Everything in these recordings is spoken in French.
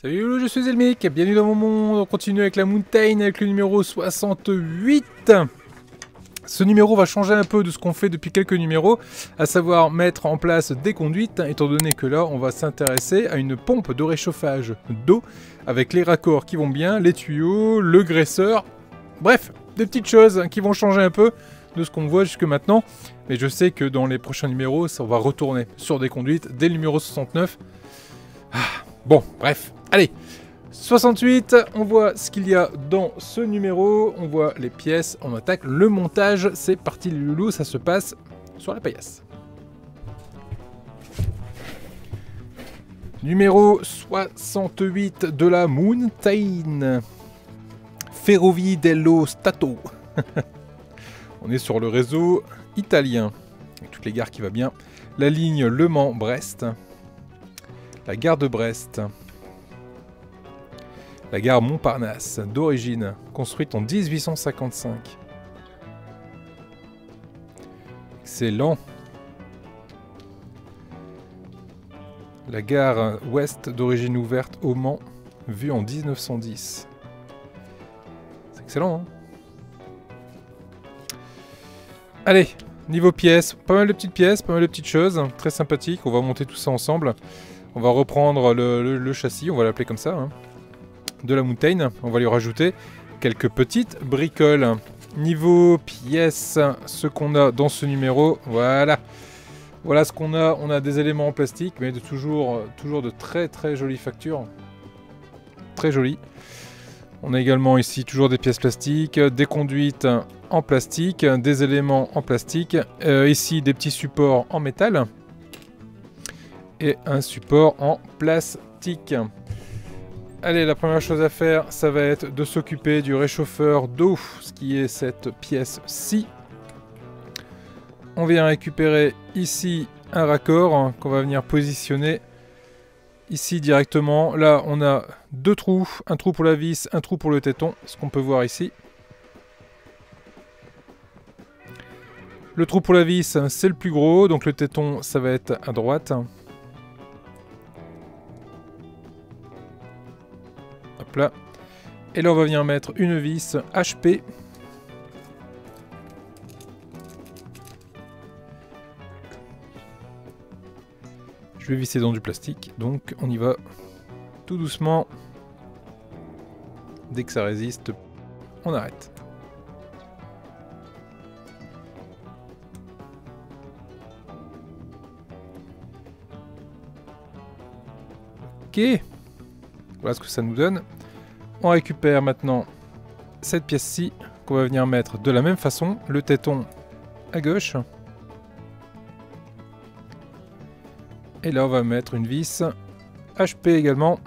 Salut Loulou, je suis Zelmic, bienvenue dans mon monde, on continue avec la Mountain avec le numéro 68. Ce numéro va changer un peu de ce qu'on fait depuis quelques numéros, à savoir mettre en place des conduites, étant donné que là on va s'intéresser à une pompe de réchauffage d'eau, avec les raccords qui vont bien, les tuyaux, le graisseur, bref, des petites choses qui vont changer un peu de ce qu'on voit jusque maintenant, mais je sais que dans les prochains numéros, ça va retourner sur des conduites dès le numéro 69. Bon, bref, allez, 68, on voit ce qu'il y a dans ce numéro, on voit les pièces, on attaque le montage, c'est parti les loulous, ça se passe sur la paillasse. Numéro 68 de la Mountain, Ferrovie dello Stato. On est sur le réseau italien, avec toutes les gares qui va bien, la ligne Le Mans-Brest. La gare de Brest, la gare Montparnasse, d'origine, construite en 1855. Excellent. La gare ouest, d'origine ouverte au Mans, vue en 1910. C'est excellent, hein? Allez, niveau pièces, pas mal de petites pièces, pas mal de petites choses, très sympathiques, on va monter tout ça ensemble. On va reprendre le châssis, on va l'appeler comme ça, hein, de la Mountain. On va lui rajouter quelques petites bricoles. Niveau pièces, ce qu'on a dans ce numéro, voilà. Voilà ce qu'on a. On a des éléments en plastique, mais toujours de très très jolies factures. Très jolies. On a également ici toujours des pièces plastiques, des conduites en plastique, des éléments en plastique. Ici des petits supports en métal. Et un support en plastique. Allez, la première chose à faire, ça va être de s'occuper du réchauffeur d'eau, ce qui est cette pièce-ci. On vient récupérer ici un raccord qu'on va venir positionner ici directement. Là, on a deux trous, un trou pour la vis, un trou pour le téton, ce qu'on peut voir ici. Le trou pour la vis, c'est le plus gros, donc le téton, ça va être à droite. Là. Et là on va venir mettre une vis HP. Je vais visser dans du plastique, donc on y va tout doucement. Dès que ça résiste, on arrête. Ok, voilà ce que ça nous donne. On récupère maintenant cette pièce-ci qu'on va venir mettre de la même façon, le téton à gauche. Et là on va mettre une vis HP également.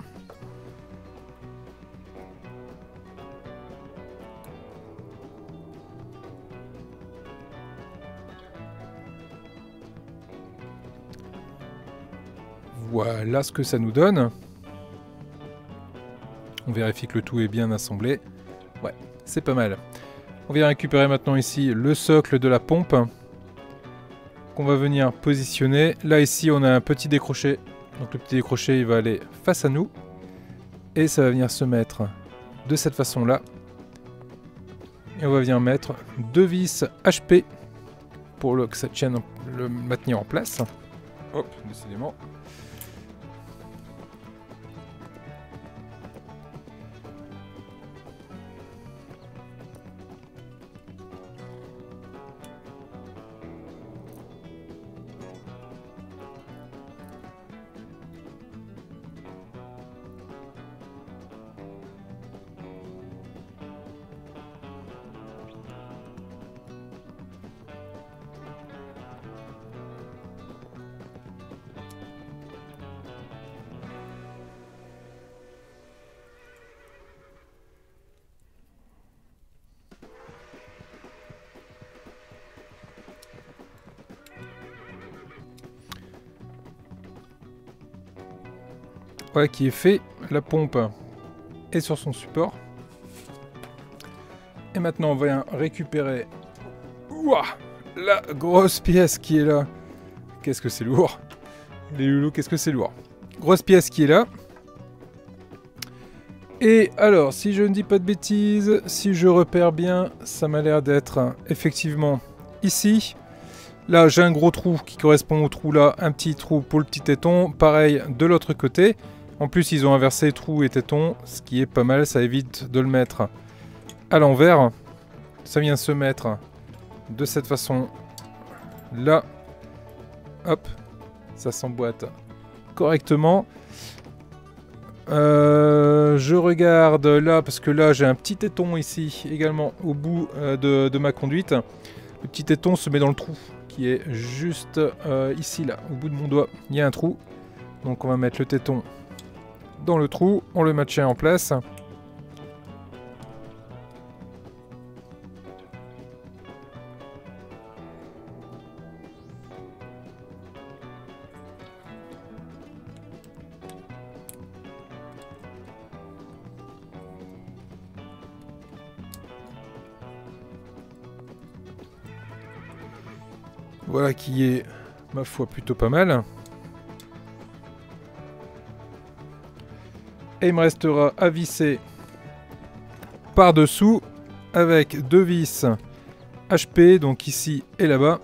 Voilà ce que ça nous donne. On vérifie que le tout est bien assemblé. Ouais, c'est pas mal. On vient récupérer maintenant ici le socle de la pompe qu'on va venir positionner. Là ici on a un petit décroché. Donc le petit décroché il va aller face à nous. Et ça va venir se mettre de cette façon là. Et on va venir mettre deux vis HP pour que ça tienne le maintenir en place. Hop, décidément. Voilà qui est fait, la pompe est sur son support. Et maintenant on va récupérer la grosse pièce qui est là. Qu'est-ce que c'est lourd. Les loulous, qu'est-ce que c'est lourd. Grosse pièce qui est là. Et alors, si je ne dis pas de bêtises, si je repère bien, ça m'a l'air d'être effectivement ici. Là, j'ai un gros trou qui correspond au trou là, un petit trou pour le petit téton. Pareil de l'autre côté. En plus, ils ont inversé trou et téton, ce qui est pas mal, ça évite de le mettre à l'envers. Ça vient se mettre de cette façon là. Hop, ça s'emboîte correctement. Je regarde là, parce que là j'ai un petit téton ici également au bout de ma conduite. Le petit téton se met dans le trou qui est juste ici là, au bout de mon doigt. Il y a un trou, donc on va mettre le téton dans le trou, on le maintient en place. Voilà qui est, ma foi, plutôt pas mal. Et il me restera à visser par-dessous avec 2 vis HP, donc ici et là-bas.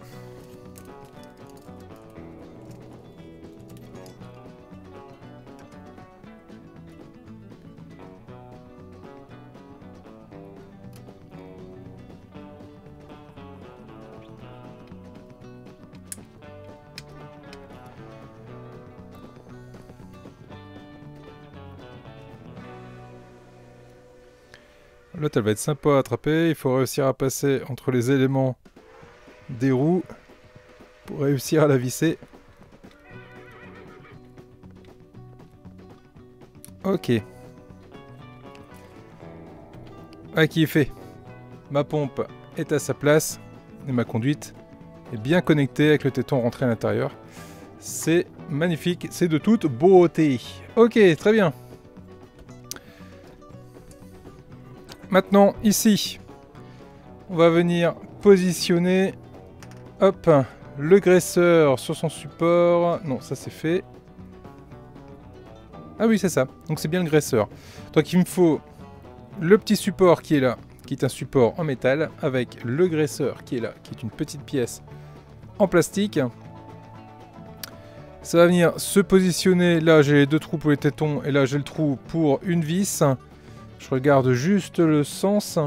L'autre, elle va être sympa à attraper. Il faut réussir à passer entre les éléments des roues pour réussir à la visser. Ok. Ah, qui est fait. Ma pompe est à sa place et ma conduite est bien connectée avec le téton rentré à l'intérieur. C'est magnifique, c'est de toute beauté. Ok, très bien. Maintenant, ici, on va venir positionner, hop, le graisseur sur son support. Non, ça c'est fait. Ah oui, c'est ça. Donc c'est bien le graisseur. Donc il me faut le petit support qui est là, qui est un support en métal, avec le graisseur qui est là, qui est une petite pièce en plastique. Ça va venir se positionner. Là, j'ai les 2 trous pour les tétons, et là, j'ai le trou pour une vis. Je regarde juste le sens.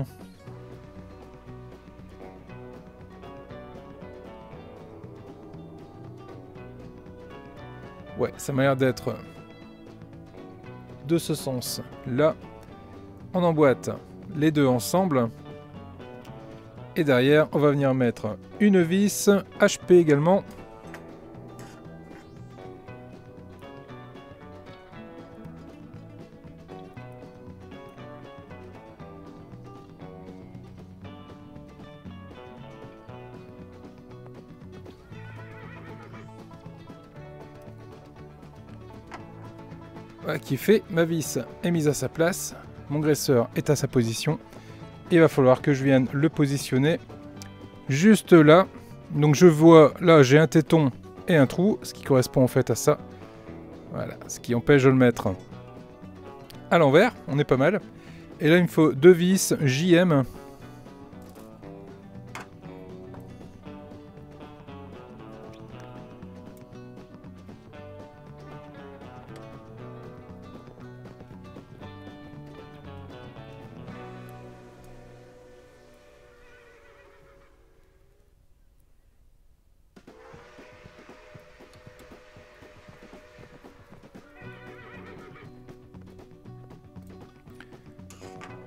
Ouais, ça m'a l'air d'être de ce sens. Là, on emboîte les 2 ensemble. Et derrière, on va venir mettre une vis HP également. Voilà qui est fait, ma vis est mise à sa place, mon graisseur est à sa position. Et il va falloir que je vienne le positionner juste là. Donc je vois, là j'ai un téton et un trou, ce qui correspond en fait à ça. Voilà, ce qui empêche de le mettre à l'envers, on est pas mal. Et là il me faut 2 vis JM.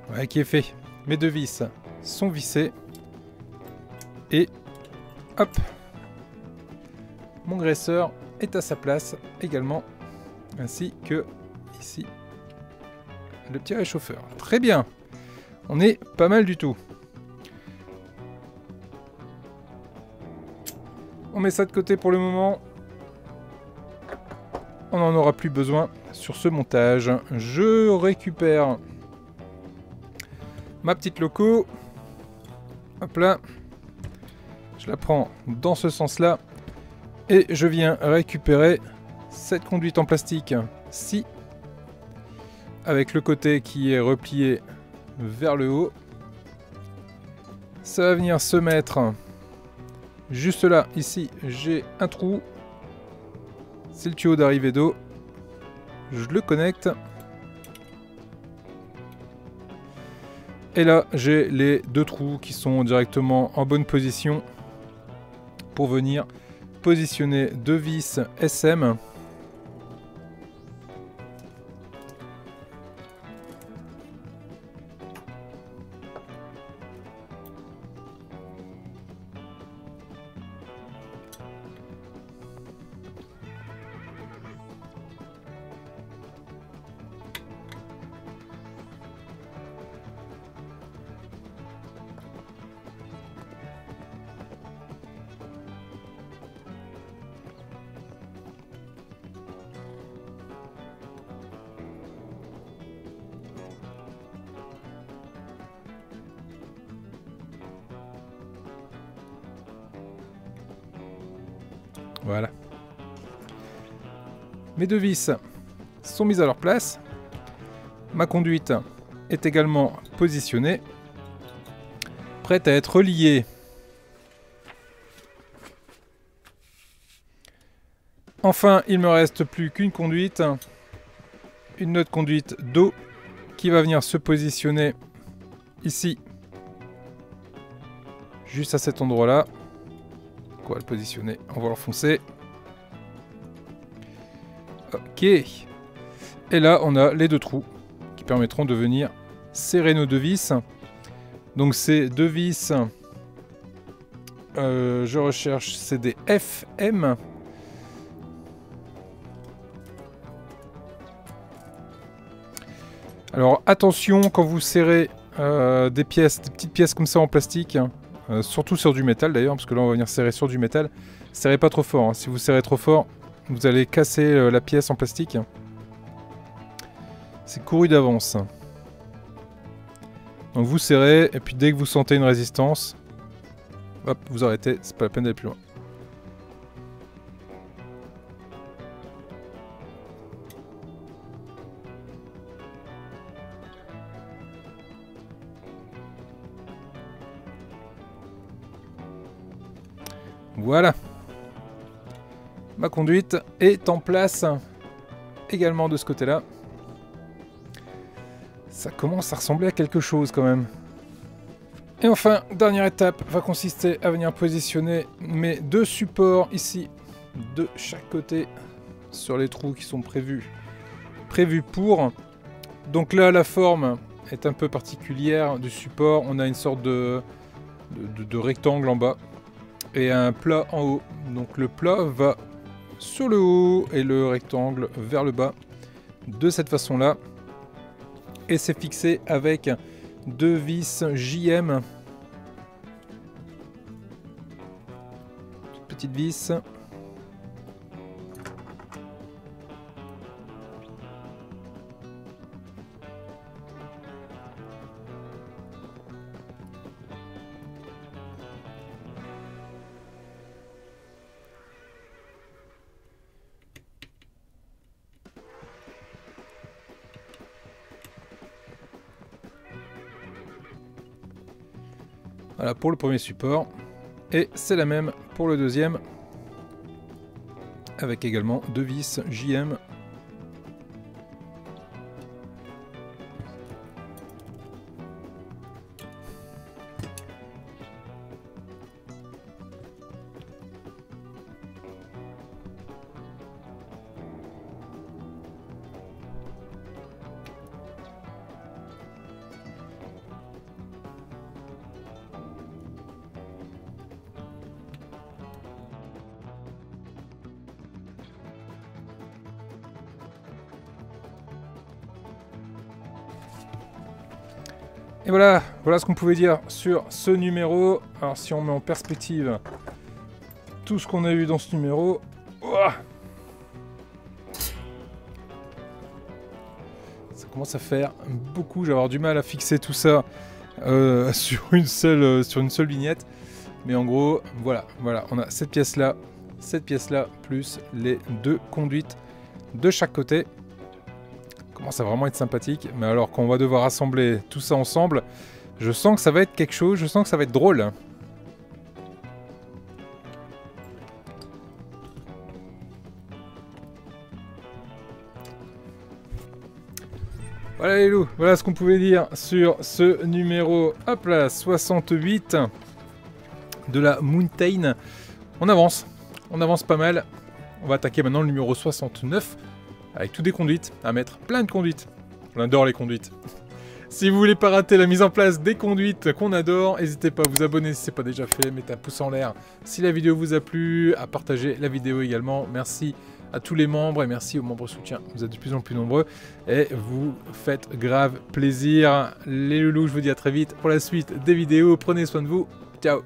Ouais, qui est fait. Mes 2 vis sont vissées. Et hop, mon graisseur est à sa place également, ainsi que ici le petit réchauffeur. Très bien, on est pas mal du tout. On met ça de côté pour le moment. On n'en aura plus besoin sur ce montage. Je récupère ma petite loco. Hop là. Je la prends dans ce sens-là. Et je viens récupérer cette conduite en plastique-ci. avec le côté qui est replié vers le haut. Ça va venir se mettre juste là, ici, j'ai un trou. C'est le tuyau d'arrivée d'eau. Je le connecte. Et là, j'ai les deux trous qui sont directement en bonne position pour venir positionner deux vis SM. Voilà. Mes deux vis sont mises à leur place. Ma conduite est également positionnée. Prête à être reliée. Enfin, il me reste plus qu'une conduite. Une autre conduite d'eau qui va venir se positionner ici. Juste à cet endroit-là. On va le positionner, on va l'enfoncer. Ok. Et là, on a les deux trous qui permettront de venir serrer nos deux vis. Donc ces deux vis, je recherche, c'est des FM. Alors attention quand vous serrez des petites pièces comme ça en plastique. Surtout sur du métal d'ailleurs, parce que là on va venir serrer sur du métal. Serrez pas trop fort, hein. Si vous serrez trop fort, vous allez casser la pièce en plastique. C'est couru d'avance. Donc vous serrez, et puis dès que vous sentez une résistance, hop, vous arrêtez, c'est pas la peine d'aller plus loin. Voilà. Ma conduite est en place également de ce côté-là. Ça commence à ressembler à quelque chose quand même. Et enfin, dernière étape va consister à venir positionner mes deux supports ici, de chaque côté, sur les trous qui sont prévus pour. Donc là, la forme est un peu particulière du support. On a une sorte de rectangle en bas et un plat en haut. Donc le plat va sur le haut et le rectangle vers le bas de cette façon là, et c'est fixé avec deux vis JM, petite vis. Voilà pour le premier support. Et c'est la même pour le deuxième. Avec également deux vis JM. Et voilà, voilà ce qu'on pouvait dire sur ce numéro. Alors si on met en perspective tout ce qu'on a eu dans ce numéro, ouah, ça commence à faire beaucoup. Je vais avoir du mal à fixer tout ça sur une seule vignette. Mais en gros, voilà, on a cette pièce-là, plus les deux conduites de chaque côté. commence à vraiment être sympathique. Mais alors qu'on va devoir assembler tout ça ensemble, je sens que ça va être quelque chose, je sens que ça va être drôle. Voilà les loups, voilà ce qu'on pouvait dire sur ce numéro, hop là, 68 de la Mountain. On avance pas mal. On va attaquer maintenant le numéro 69 avec tout des conduites à mettre, plein de conduites. On adore les conduites. Si vous voulez pas rater la mise en place des conduites qu'on adore, n'hésitez pas à vous abonner si ce n'est pas déjà fait, mettez un pouce en l'air si la vidéo vous a plu, à partager la vidéo également. Merci à tous les membres et merci aux membres soutiens. Vous êtes de plus en plus nombreux et vous faites grave plaisir. Les loulous, je vous dis à très vite pour la suite des vidéos. Prenez soin de vous. Ciao.